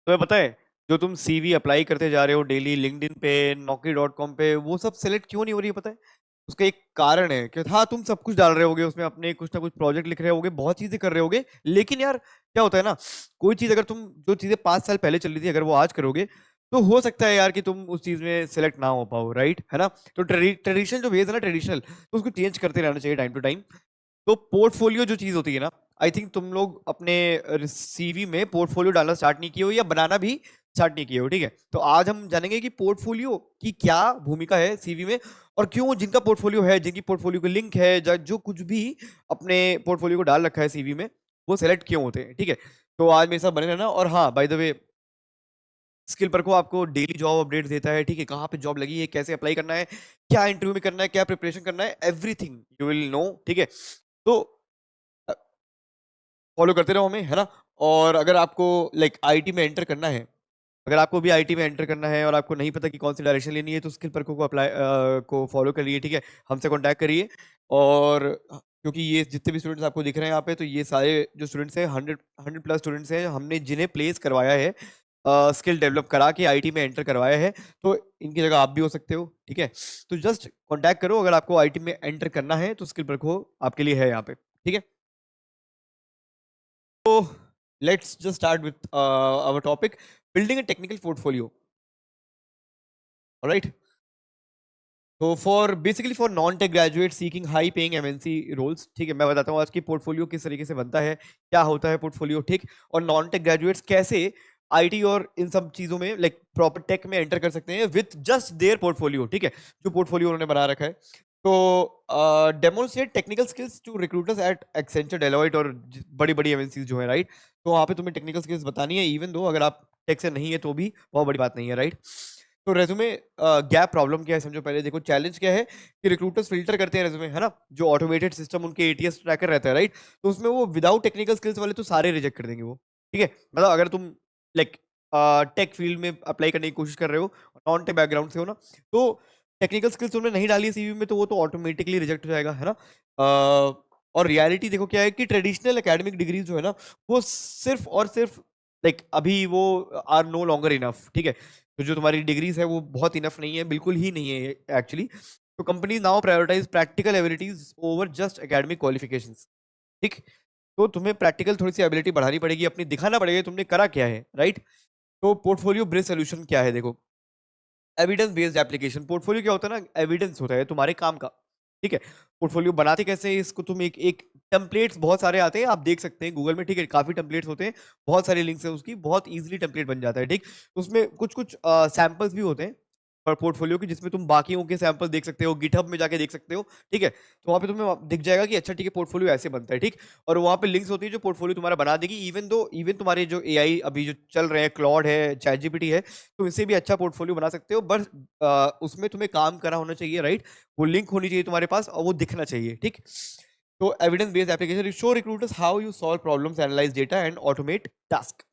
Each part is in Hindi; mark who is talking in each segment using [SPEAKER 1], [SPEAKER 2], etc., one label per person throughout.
[SPEAKER 1] तुम्हें पता है, जो तुम सीवी अप्लाई करते जा रहे हो डेली लिंक्डइन पे, naukri.com पे, वो सब सेलेक्ट क्यों नहीं हो रही है पता है? उसका एक कारण है कि हाँ, तुम सब कुछ डाल रहे होगे उसमें, अपने कुछ ना कुछ प्रोजेक्ट लिख रहे होगे, बहुत चीजें कर रहे होगे, लेकिन यार क्या होता है ना, कोई चीज अगर तुम, जो चीजें 5 साल पहले चल रही थी, अगर वो आज करोगे, तो हो सकता है यार कि तुम उस चीज में सेलेक्ट ना हो पाओ, राइट है ना? तो ट्रेडिशनल जो वेज है ना, ट्रेडिशनल, तो उसको चेंज करते रहना चाहिए टाइम टू टाइम। तो पोर्टफोलियो जो चीज होती है ना, आई थिंक तुम लोग अपने सीवी में पोर्टफोलियो डालना स्टार्ट नहीं किए हो, या बनाना भी स्टार्ट नहीं किए हो, ठीक है? तो आज हम जानेंगे कि पोर्टफोलियो की क्या भूमिका है सीवी में, और क्यों जिनका पोर्टफोलियो है, जिनकी पोर्टफोलियो का लिंक है, जो कुछ भी अपने पोर्टफोलियो को डाल रखा है सीवी में, वो सेलेक्ट क्यों होते हैं, ठीक है? तो आज मेरे साथ बने रहना। और हाँ, बाय द वे, स्किल पर को आपको डेली जॉब अपडेट देता है, ठीक है? कहाँ पे जॉब लगी है, कैसे अप्लाई करना है, क्या इंटरव्यू में करना है, क्या प्रिपरेशन करना है, एवरीथिंग यू विल नो, ठीक है? तो फॉलो करते रहो हमें, है ना? और अगर आपको लाइक आईटी में एंटर करना है, अगर आपको भी आईटी में एंटर करना है और आपको नहीं पता कि कौन सी डायरेक्शन लेनी है, तो स्किल पर को अप्लाई को फॉलो करिए, ठीक है? हमसे कांटेक्ट करिए। और क्योंकि ये जितने भी स्टूडेंट्स आपको दिख रहे हैं यहाँ पे, तो ये सारे जो स्टूडेंट्स हैं, 100 प्लस स्टूडेंट्स हैं, हमने जिन्हें प्लेस करवाया है, स्किल डेवलप करा के आईटी में एंटर करवाया है। तो इनकी जगह आप भी हो सकते हो, ठीक है? तो जस्ट कांटेक्ट करो अगर आपको आईटी में एंटर करना है, तो स्किल पर को आपके लिए है यहाँ पे, ठीक है? So let's just start with our topic, building a technical portfolio. All right. तो for basically for non tech graduate seeking high paying MNC roles, ठीक है, मैं बताता हूँ आज की पोर्टफोलियो किस तरीके से बनता है, क्या होता है पोर्टफोलियो, ठीक? और नॉन टेक ग्रेजुएट्स कैसे आईटी और इन सब चीजों में लाइक प्रॉपर टेक में एंटर कर सकते हैं विथ जस्ट देयर पोर्टफोलियो, ठीक है? जो पोर्टफोलियो उन्होंने बना रखा है। तो demonstrate technical skills to recruiters at Accenture, Deloitte और बड़ी बड़ी एमएनसीज जो है, राइट? तो वहाँ पे तुम्हें टेक्निकल स्किल्स बतानी है, इवन दो अगर आप टेक से नहीं है तो भी बहुत बड़ी बात नहीं है, राइट? तो रेज्यूमे गैप प्रॉब्लम क्या है समझो पहले। देखो, चैलेंज क्या है कि रिक्रूटर्स फिल्टर करते हैं रेज्यूमे, है ना? जो ऑटोमेटेड सिस्टम उनके एटीएस ट्रैकर रहता है, राइट? तो उसमें वो विदाउट टेक्निकल स्किल्स वाले तो सारे रिजेक्ट कर देंगे वो, ठीक है? मतलब अगर तुम लाइक टेक फील्ड में अप्लाई करने की कोशिश कर रहे हो, नॉन टेक बैकग्राउंड से हो ना, तो टेक्निकल स्किल्स तुमने नहीं डाली है सीवी में, तो वो तो ऑटोमेटिकली रिजेक्ट हो जाएगा, है ना? और रियलिटी देखो क्या है कि ट्रेडिशनल एकेडमिक डिग्रीज जो है ना, वो सिर्फ और सिर्फ लाइक अभी वो आर नो लॉन्गर इनफ, ठीक है? तो जो तुम्हारी डिग्रीज है वो बहुत इनफ नहीं है, बिल्कुल ही नहीं है एक्चुअली। तो company now prioritise practical abilities over just academic qualifications, ठीक? तो तुम्हें प्रैक्टिकल थोड़ी सी एबिलिटी बढ़ानी पड़ेगी, अपनी दिखाना पड़ेगा तुमने करा क्या है, राइट? तो पोर्टफोलियो ब्रिज सोल्यूशन क्या है देखो, एविडेंस बेस्ड एप्लीकेशन। पोर्टफोलियो क्या होता है ना, एविडेंस होता है तुम्हारे काम का, ठीक है? पोर्टफोलियो बनाते कैसे हैं, इसको तुम एक एक टेम्पलेट्स बहुत सारे आते हैं, आप देख सकते हैं गूगल में, ठीक है? काफी टेम्पलेट्स होते हैं, बहुत सारे लिंक्स हैं उसकी, बहुत इजीली टेम्पलेट बन जाता है, ठीक? उसमें कुछ कुछ सैंपल्स भी होते हैं पर पोर्टफोलियो की, जिसमें तुम बाकियों के सैंपल देख सकते हो, गिटहब में जाके देख सकते हो, ठीक है? तो वहाँ पे तुम्हें दिख जाएगा कि अच्छा ठीक है, पोर्टफोलियो ऐसे बनता है, ठीक? और वहाँ पे लिंक्स होती है जो पोर्टफोलियो तुम्हारा बना देगी, इवन तुम्हारे जो एआई अभी जो चल रहे हैं, क्लॉड है, चैट जीपीटी है, तो इससे भी अच्छा पोर्टफोलियो बना सकते हो। बस उसमें तुम्हें काम करा होना चाहिए, राइट? वो लिंक होनी चाहिए तुम्हारे पास और वो दिखना चाहिए, ठीक? तो evidence based application show recruiters how you solve problems, analyse data and automate task,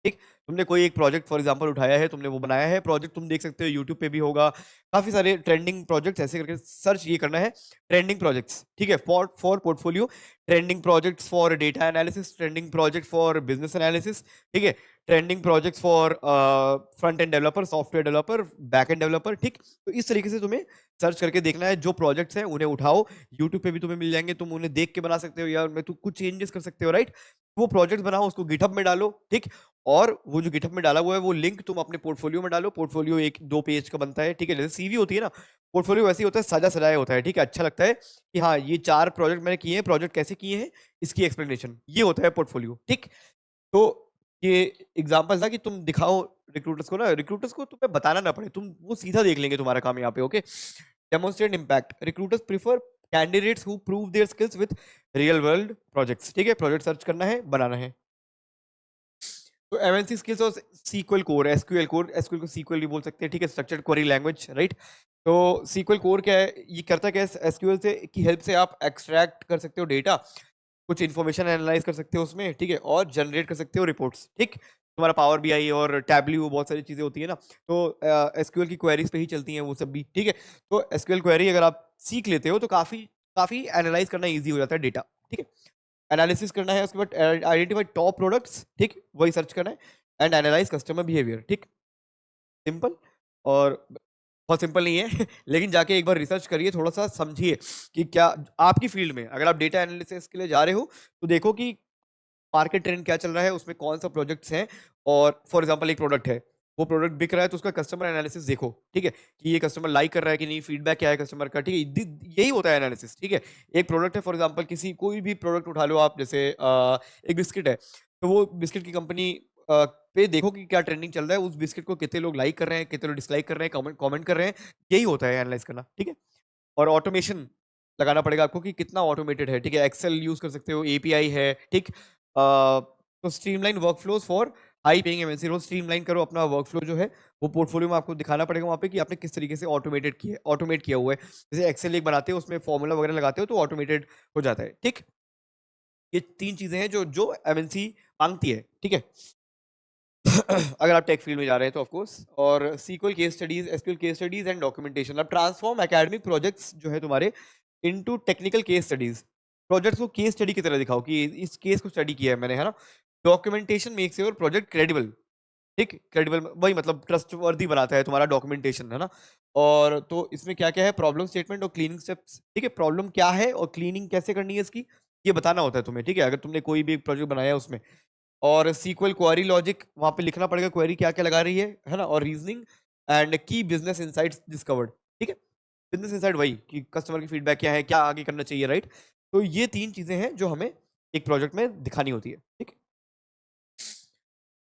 [SPEAKER 1] ठीक? तुमने कोई एक प्रोजेक्ट फॉर एग्जांपल उठाया है, तुमने वो बनाया है प्रोजेक्ट, तुम देख सकते हो यूट्यूब पे भी होगा, काफी सारे ट्रेंडिंग प्रोजेक्ट्स, ऐसे करके सर्च ये करना है, ट्रेंडिंग प्रोजेक्ट्स, ठीक है? For portfolio, trending projects for data analysis, trending project for business analysis, ठीक है? Trending projects for front end developer, software developer, back end developer, ठीक? तो इस तरीके से तुम्हें सर्च करके देखना है, जो प्रोजेक्ट्स हैं उन्हें उठाओ, यूट्यूब पे भी तुम्हें मिल जाएंगे, तुम उन्हें देख के बना सकते हो, या उनमें तुम कुछ चेंजेस कर सकते हो, राइट? वो प्रोजेक्ट बनाओ, उसको गिटहब में डालो, ठीक? और वो जो गिटहब में डाला हुआ है वो लिंक तुम अपने पोर्टफोलियो में डालो। पोर्टफोलियो 1-2 पेज का बनता है, ठीक है? जैसे सीवी होती है ना, पोर्टफोलियो वैसे ही होता है, सजा सजाया होता है, ठीक है? अच्छा लगता है कि हाँ, ये 4 प्रोजेक्ट मैंने किए हैं, प्रोजेक्ट कैसे किए हैं, इसकी एक्सप्लेनेशन, ये होता है पोर्टफोलियो, ठीक? तो ये एग्जाम्पल था कि तुम दिखाओ रिक्रूटर्स को ना, रिक्रूटर्स को तुम्हें बताना ना पड़े, तुम वो सीधा देख लेंगे तुम्हारा काम यहाँ पे, okay? Demonstrate impact, recruiters prefer candidates who prove their skills with real world projects, ठीक है? प्रोजेक्ट सर्च करना है, बनाना है। तो एमएनसी स्किल्स और sequel core, SQL core, SQL को सीक्वल भी बोल सकते हैं, ठीक है? Structured query language, right? तो सीक्वल कोर क्या है, ये करता क्या है एसक्यूएल से की हेल्प से आप एक्सट्रैक्ट कर सकते हो डेटा, कुछ इन्फॉर्मेशन एनालाइज कर सकते हो उसमें, ठीक है? और जनरेट कर सकते हो रिपोर्ट्स, ठीक? तुम्हारा पावर बीआई और टैबल्यू, बहुत सारी चीजें होती है ना, तो एसक्यूएल की क्वेरीज पे ही चलती हैं वो सब भी, ठीक है? तो एसक्यूएल क्वेरी अगर आप सीख लेते हो तो काफी काफी एनालाइज करना इजी हो जाता है डेटा, ठीक है? एनालिसिस करना है, उसके बाद आइडेंटिफाई टॉप प्रोडक्ट्स, ठीक? वही सर्च करना है। And analyse customer behaviour. ठीक, सिंपल। और बहुत सिंपल नहीं है लेकिन जाके एक बार रिसर्च करिए, थोड़ा सा समझिए कि क्या आपकी फील्ड में, अगर आप डेटा एनालिसिस के लिए जा रहे हो तो देखो कि मार्केट ट्रेंड क्या चल रहा है, उसमें कौन सा प्रोजेक्ट्स हैं। और फॉर एग्जांपल एक प्रोडक्ट है, वो प्रोडक्ट बिक रहा है तो उसका कस्टमर एनालिसिस देखो। ठीक है, कि ये कस्टमर लाइक कर रहा है कि नहीं, फीडबैक क्या है कस्टमर का। ठीक है, यही होता है एनालिसिस। ठीक है, एक प्रोडक्ट है, फॉर एग्जांपल किसी कोई भी प्रोडक्ट उठा लो आप, जैसे एक बिस्किट है, तो वो बिस्किट की कंपनी पे देखो कि क्या ट्रेंडिंग चल रहा है, उस बिस्किट को कितने लोग लाइक कर रहे हैं, कितने लोग डिसलाइक कर रहे हैं, कमेंट कमेंट कर रहे हैं। यही होता है एनालाइज करना। ठीक है, और ऑटोमेशन लगाना पड़ेगा आपको कि कितना ऑटोमेटेड है। ठीक है, एक्सेल यूज कर सकते हो, एपीआई है। ठीक, तो streamline workflows for high paying MNC role. Streamline करो अपना वर्कफ्लो जो है, वो पोर्टफोलियो में आपको दिखाना पड़ेगा वहाँ पे कि आपने किस तरीके से ऑटोमेट किया हुआ है। जैसे एक्सेल एक बनाते हो, उसमें फॉर्मूला वगैरह लगाते हो तो ऑटोमेटेड हो जाता है। ठीक, ये 3 चीजें हैं जो जो एमएनसी मांगती है। ठीक है अगर आप टेक फील्ड में जा रहे हैं तो ऑफ कोर्स। और sequel case studies, SQL case studies and documentation. अब ट्रांसफॉर्म एकेडमिक प्रोजेक्ट्स जो है तुम्हारे into technical case studies. Projects को केस स्टडी की तरह दिखाओ कि इस केस को स्टडी किया है मैंने, है ना। Documentation makes your project credible. ठीक, क्रेडिबल वही मतलब ट्रस्ट वर्दी बनाता है तुम्हारा डॉक्यूमेंटेशन, है ना। और तो इसमें क्या क्या है, प्रॉब्लम स्टेटमेंट और क्लीनिंग स्टेप्स। ठीक है, प्रॉब्लम क्या है और क्लीनिंग कैसे करनी है इसकी, ये बताना होता है तुम्हें। ठीक है, अगर तुमने कोई भी प्रोजेक्ट बनाया है उसमें। और सीक्वल क्वेरी लॉजिक, वहां पे लिखना पड़ेगा क्वेरी क्या क्या लगा रही है ना। और रीजनिंग एंड की बिजनेस इनसाइट्स डिस्कवर्ड। ठीक है, बिजनेस इनसाइट वही कि कस्टमर की फीडबैक क्या है, क्या आगे करना चाहिए, राइट। तो ये 3 चीजें हैं जो हमें एक प्रोजेक्ट में दिखानी होती है। ठीक है,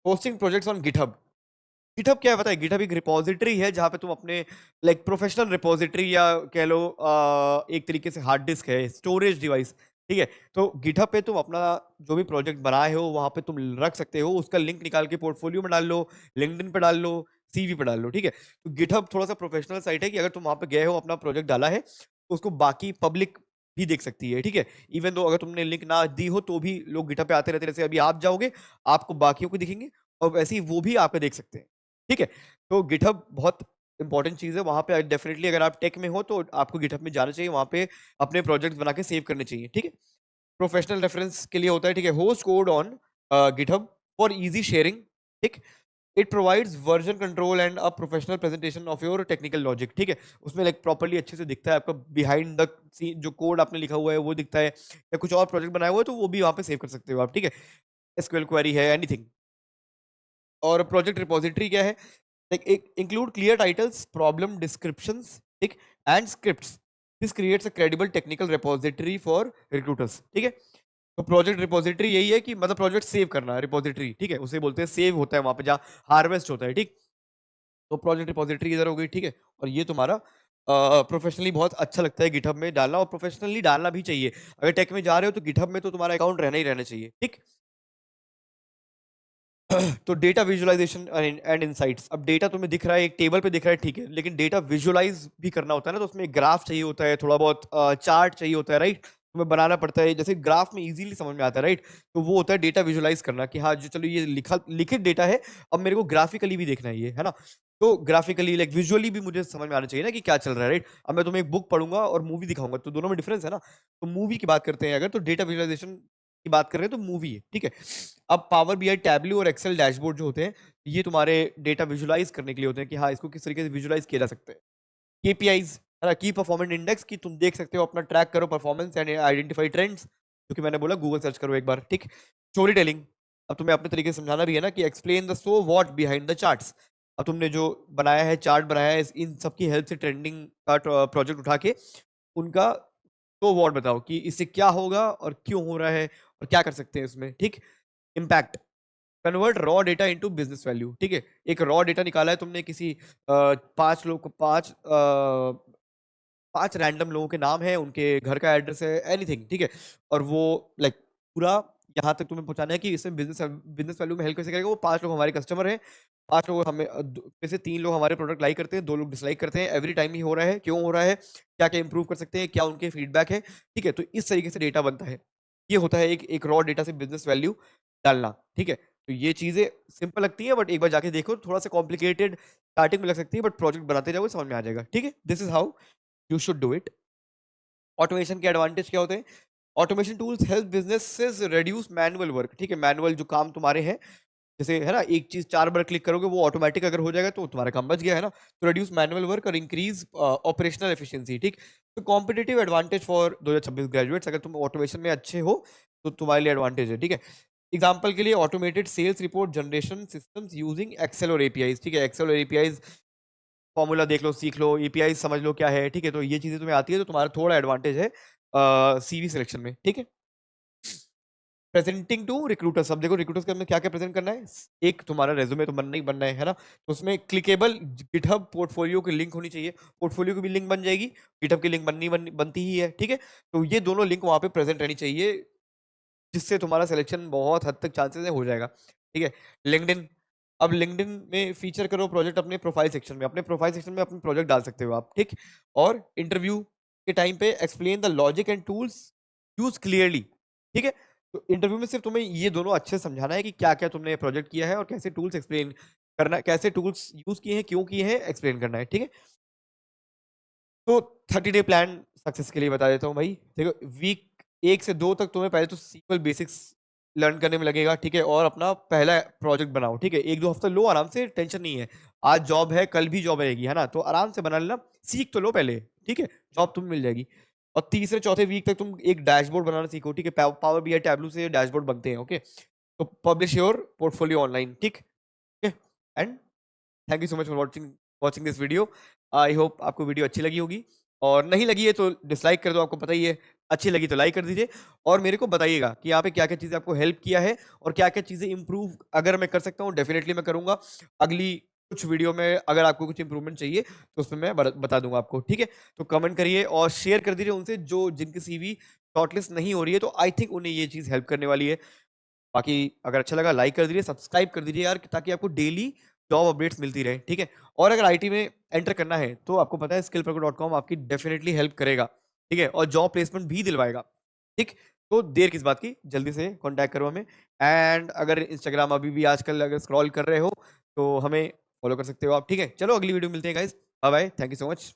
[SPEAKER 1] posting projects on GitHub. GitHub क्या है पता है, गिटहब एक रिपोजिटरी है जहां पे तुम अपने लाइक प्रोफेशनल रिपोजिटरी, या कह लो एक तरीके से हार्ड डिस्क है, स्टोरेज डिवाइस। ठीक है, तो गिटहब पे तुम अपना जो भी प्रोजेक्ट बनाए हो वहां पे तुम रख सकते हो, उसका लिंक निकाल के पोर्टफोलियो में डाल लो, लिंक्डइन पे डाल लो, सीवी पे डाल लो। ठीक है, तो गिटहब थोड़ा सा प्रोफेशनल साइट है कि अगर तुम वहां पे गए हो, अपना प्रोजेक्ट डाला है, तो उसको बाकी पब्लिक भी देख सकती है। ठीक है, इवन दो अगर तुमने लिंक ना दी हो तो भी लोग गिटहब पे आते रहते हैं। जैसे अभी आप जाओगे, आपको बाकियों को दिखेंगे, और वैसे ही वो भी आपको देख सकते हैं। ठीक है, तो गिटहब बहुत इंपॉर्टेंट चीज है। वहां पे डेफिनेटली अगर आप टेक में हो तो आपको गिटहब में जाना चाहिए, वहां पे अपने प्रोजेक्ट बना के सेव करने चाहिए। ठीक है, प्रोफेशनल रेफरेंस के लिए होता है। ठीक है, host code on GitHub for easy sharing. ठीक, it provides version control and a professional presentation of your technical logic. ठीक है, उसमें लाइक प्रॉपर्ली अच्छे से दिखता है आपका बिहाइंड द सीन, जो कोड आपने लिखा हुआ है वो दिखता है, या कुछ और प्रोजेक्ट बनाया हुआ है तो वो भी वहां पे सेव कर सकते हो आप। ठीक है, एसक्यूएल क्वेरी है, एनीथिंग। और प्रोजेक्ट रिपोजिटरी क्या है, like include clear titles, problem descriptions, ठीक, and scripts. This creates a credible technical repository for recruiters. ठीक है, तो प्रोजेक्ट रिपोजिटरी यही है कि मतलब प्रोजेक्ट सेव करना, रिपोजिटरी। ठीक है, उसे बोलते हैं, सेव होता है वहां पे जहाँ हार्वेस्ट होता है। ठीक, तो प्रोजेक्ट रिपोजिटरी इधर हो गई। ठीक है, और ये तुम्हारा प्रोफेशनली बहुत अच्छा लगता है गिटहब में डालना, और प्रोफेशनली डालना भी चाहिए। अगर टेक में जा रहे हो तो गिटहब में तो तुम्हारा अकाउंट रहना ही रहना चाहिए। ठीक, तो डेटा विजुअलाइजेशन एंड इनसाइट्स। अब डेटा तुम्हें दिख रहा है, एक टेबल पे दिख रहा है, ठीक है, लेकिन डेटा विजुअलाइज भी करना होता है ना, तो उसमें ग्राफ चाहिए होता है, थोड़ा बहुत चार्ट चाहिए होता है, राइट। तुम्हें बनाना पड़ता है, जैसे ग्राफ में इजीली समझ में आता है, राइट। तो वो होता है डेटा विजुअलाइज करना कि हाँ, जो चलो ये लिखा लिखित डेटा है, अब मेरे को ग्राफिकली भी देखना है ये, है ना। तो ग्राफिकली लाइक विजुअली भी मुझे समझ में आना चाहिए ना कि क्या चल रहा है, राइट। अब मैं तुम्हें एक बुक पढ़ूंगा और मूवी दिखाऊंगा, तो दोनों में डिफरेंस है ना। तो मूवी की बात करते हैं अगर, तो डेटा विजुअलाइजेशन की बात कर रहे हैं तो मूवी है। ठीक है, अब पावर बीआई, टैब्लू और एक्सेल डैशबोर्ड जो होते हैं, ये तुम्हारे डेटा विजुलाइज करने के लिए होते हैं कि हाँ, इसको किस तरीके से विजुलाइज किया जा सकता है। केपीआईज, है ना, की परफॉर्मेंस इंडेक्स, की तुम देख सकते हो अपना, ट्रैक करो परफॉर्मेंस एंड आइडेंटिफाई ट्रेंड्स, जो कि मैंने बोला गूगल सर्च करो एक बार। ठीक, स्टोरी टेलिंग, अब तुम्हें अपने तरीके से समझाना भी है ना कि explain the so what behind the charts. अब तुमने जो बनाया है, चार्ट बनाया है, इन सबकी हेल्प से ट्रेंडिंग का प्रोजेक्ट उठा के उनका तो व्हाट बताओ कि इससे क्या होगा और क्यों हो रहा है और क्या कर सकते हैं इसमें। ठीक, impact, convert raw data into business value. ठीक है, एक रॉ डेटा निकाला है तुमने, किसी 5 लोग को, 5 रैंडम लोगों के नाम है, उनके घर का एड्रेस है, एनीथिंग। ठीक है, और वो लाइक पूरा यहाँ तक तुम्हें पहुंचाना है कि इसमें बिजनेस बिजनेस वैल्यू में हेल्प कैसे करेगा। वो 5 लोग हमारे कस्टमर हैं, 5 लोग हमें में से 3 लोग हमारे प्रोडक्ट लाइक करते हैं, 2 लोग डिसलाइक करते हैं, एवरी टाइम ही हो रहा है, क्यों हो रहा है, क्या क्या इंप्रूव कर सकते हैं, क्या उनके फीडबैक है। ठीक है, तो इस तरीके से डेटा बनता है। ये होता है एक रॉ डेटा से बिजनेस वैल्यू डालना। ठीक है, तो ये चीजें सिंपल लगती है, बट एक बार जाके देखो थोड़ा सा कॉम्प्लिकेटेड स्टार्टिंग में लग सकती है, बट प्रोजेक्ट बनाते जाओगे समझ में आ जाएगा। ठीक है, this is how you should do it. Automation के एडवांटेज क्या होते हैं, automation tools help businesses reduce manual work. ठीक है, मैनुअल जो काम तुम्हारे हैं जैसे है ना, एक चीज 4 बार क्लिक करोगे वो ऑटोमेटिक अगर हो जाएगा तो तुम्हारा काम बच गया है ना। तो रिड्यूस मैनुअल वर्क और इंक्रीज ऑपरेशनल एफिशिएंसी, ठीक। तो कॉम्पिटिटिव एडवांटेज फॉर 2026 ग्रेजुएट्स, अगर तुम ऑटोमेशन में अच्छे हो तो तुम्हारे लिए एडवांटेज है, ठीक है। एग्जाम्पल के लिए automated sales report generation systems using Excel और एपीआईज, ठीक है। एक्सेल और एपीआईज फॉर्मूला देख लो, सीख लो, एपीआई समझ लो क्या है, ठीक है। तो ये चीजें तुम्हें आती है तो तुम्हारा थोड़ा एडवांटेज है सीवी सिलेक्शन में, ठीक है। प्रेजेंटिंग टू रिक्रूटर्स, अब देखो रिक्रूटर्स के में क्या क्या प्रेजेंट करना है। एक तुम्हारा रेज्यूमे तो बनना ही बनना है ना, तो उसमें क्लिकेबल गिटहब पोर्टफोलियो की लिंक होनी चाहिए। पोर्टफोलियो की भी लिंक बन जाएगी, गिटहब की लिंक बनती ही है, ठीक है। तो ये दोनों लिंक वहां पे प्रेजेंट रहनी चाहिए, जिससे तुम्हारा सिलेक्शन बहुत हद तक चांसेस है हो जाएगा, ठीक है। लिंक्डइन, अब लिंक्डइन में फीचर करो प्रोजेक्ट अपने प्रोफाइल सेक्शन में, अपने प्रोफाइल सेक्शन में अपने प्रोजेक्ट डाल सकते हो आप, ठीक। और इंटरव्यू के टाइम पे explain the logic and tools use clearly, ठीक है। तो इंटरव्यू में सिर्फ तुम्हें ये दोनों अच्छे से समझाना है कि क्या क्या तुमने प्रोजेक्ट किया है और कैसे टूल्स एक्सप्लेन करना है, कैसे टूल्स यूज किए हैं, क्यों किए हैं, एक्सप्लेन करना है, ठीक है। तो 30 डे प्लान सक्सेस के लिए बता देता हूँ भाई। देखो वीक 1 से 2 तक तुम्हें पहले तो सीक्वल बेसिक्स लर्न करने में लगेगा, ठीक है। और अपना पहला प्रोजेक्ट बनाओ, ठीक है। 1-2 हफ्ते लो आराम से, टेंशन नहीं है। आज जॉब है कल भी जॉब रहेगी, है ना, तो आराम से बना लेना, सीख तो लो पहले, ठीक है। जॉब तुम्हें मिल जाएगी। और तीसरे चौथे वीक तक तुम एक डैशबोर्ड बनाना सीखो, ठीक है। पावर बीआई टैबलू से डैशबोर्ड बनते हैं, ओके। तो पब्लिश योर पोर्टफोलियो ऑनलाइन, ठीक है। And thank you so much for watching this video. I hope आपको वीडियो अच्छी लगी होगी, और नहीं लगी है तो डिसलाइक कर दो, आपको पता ही है। अच्छी लगी तो लाइक कर दीजिए, और मेरे को बताइएगा कि यहाँ पे क्या क्या चीज़ें आपको हेल्प किया है और क्या क्या चीज़ें इंप्रूव अगर मैं कर सकता हूँ, डेफिनेटली मैं करूँगा। अगली कुछ वीडियो में अगर आपको कुछ इंप्रूवमेंट चाहिए तो उसमें मैं बता दूंगा आपको, ठीक है। तो कमेंट करिए और शेयर कर दीजिए उनसे जो जिनकी सीवी शॉर्टलिस्ट नहीं हो रही है, तो आई थिंक उन्हें ये चीज़ हेल्प करने वाली है। बाकी अगर अच्छा लगा लाइक कर दीजिए, सब्सक्राइब कर दीजिए यार, ताकि आपको डेली जॉब अपडेट्स मिलती रहे, ठीक है। और अगर आईटी में एंटर करना है तो आपको पता है skillproko.com आपकी डेफिनेटली हेल्प करेगा, ठीक है, और जॉब प्लेसमेंट भी दिलवाएगा, ठीक। तो देर किस बात की, जल्दी से कॉन्टैक्ट करो हमें। एंड अगर इंस्टाग्राम अभी भी आजकल अगर स्क्रॉल कर रहे हो तो हमें फॉलो कर सकते हो आप, ठीक है। चलो अगली वीडियो मिलते हैं guys, bye bye, thank you so much.